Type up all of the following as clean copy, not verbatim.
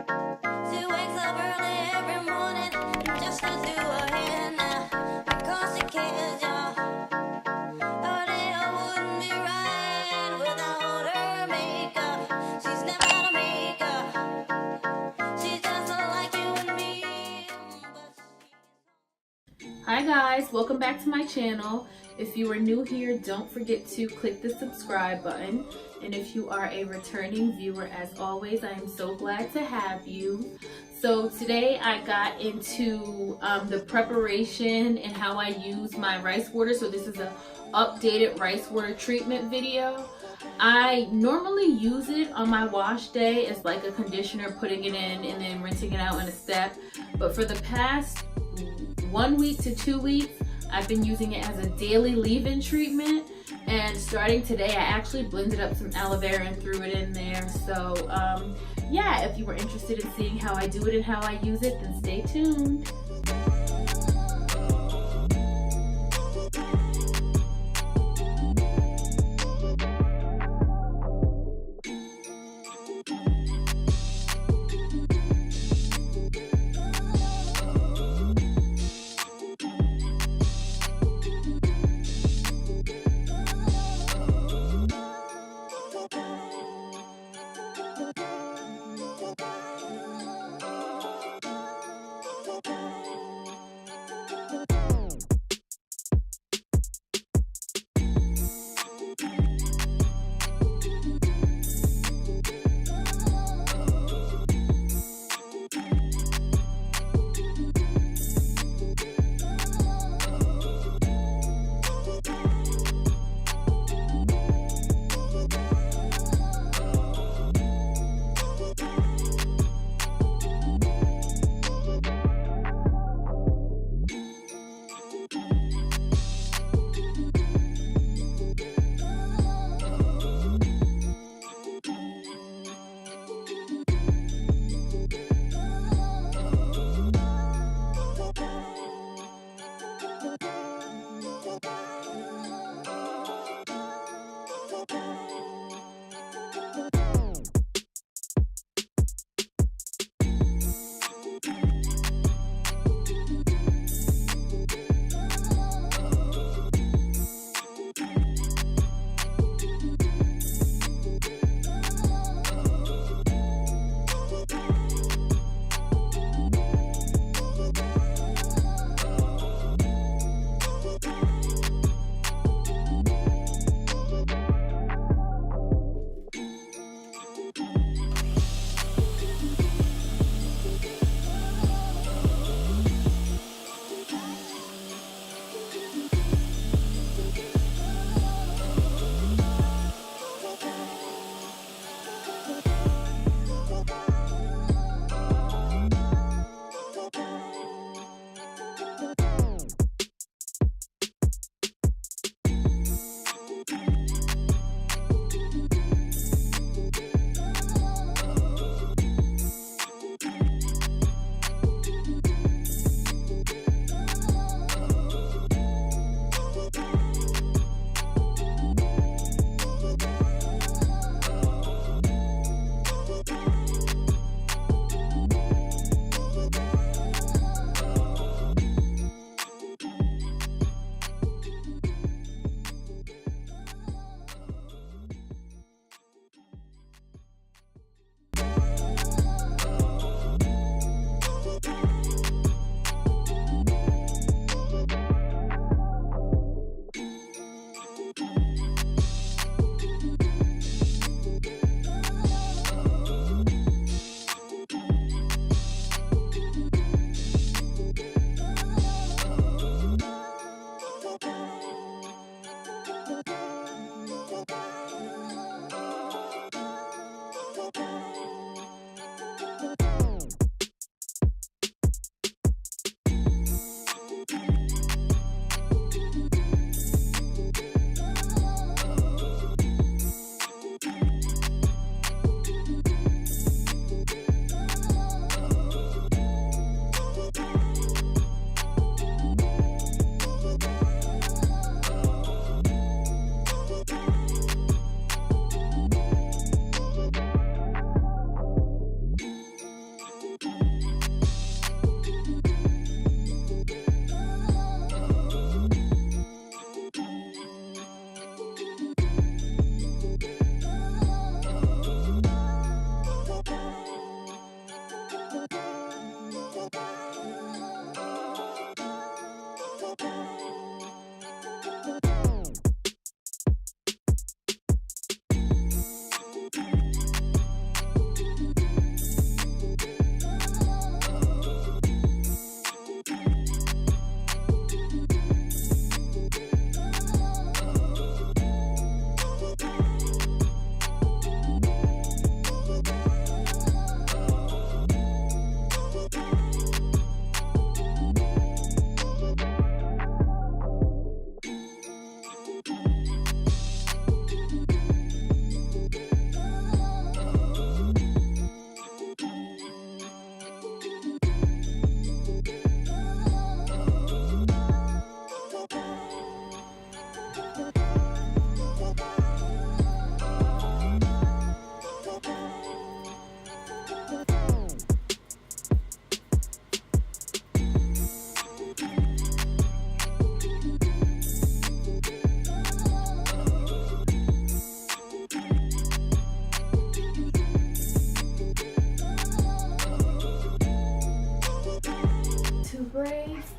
She wakes up early every morning just to do her hair now because she cares, y'all. Her day wouldn't be right without her makeup. She's never out of makeup. She's just like you and me. Hi guys, welcome back to my channel. If you are new here, don't forget to click the subscribe button. And if you are a returning viewer, as always, I am so glad to have you. So today I got into the preparation and how I use my rice water. So this is a updated rice water treatment video. I normally use it on my wash day as like a conditioner, putting it in and then rinsing it out in a step. But for the past 1 week to 2 weeks, I've been using it as a daily leave-in treatment, and starting today I actually blended up some aloe vera and threw it in there. So yeah, if you were interested in seeing how I do it and how I use it, then stay tuned.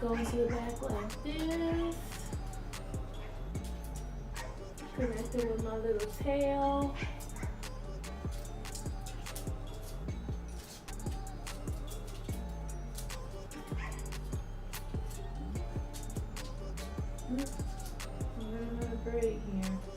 go into the back like this. Connect it with my little tail. I'm gonna braid here.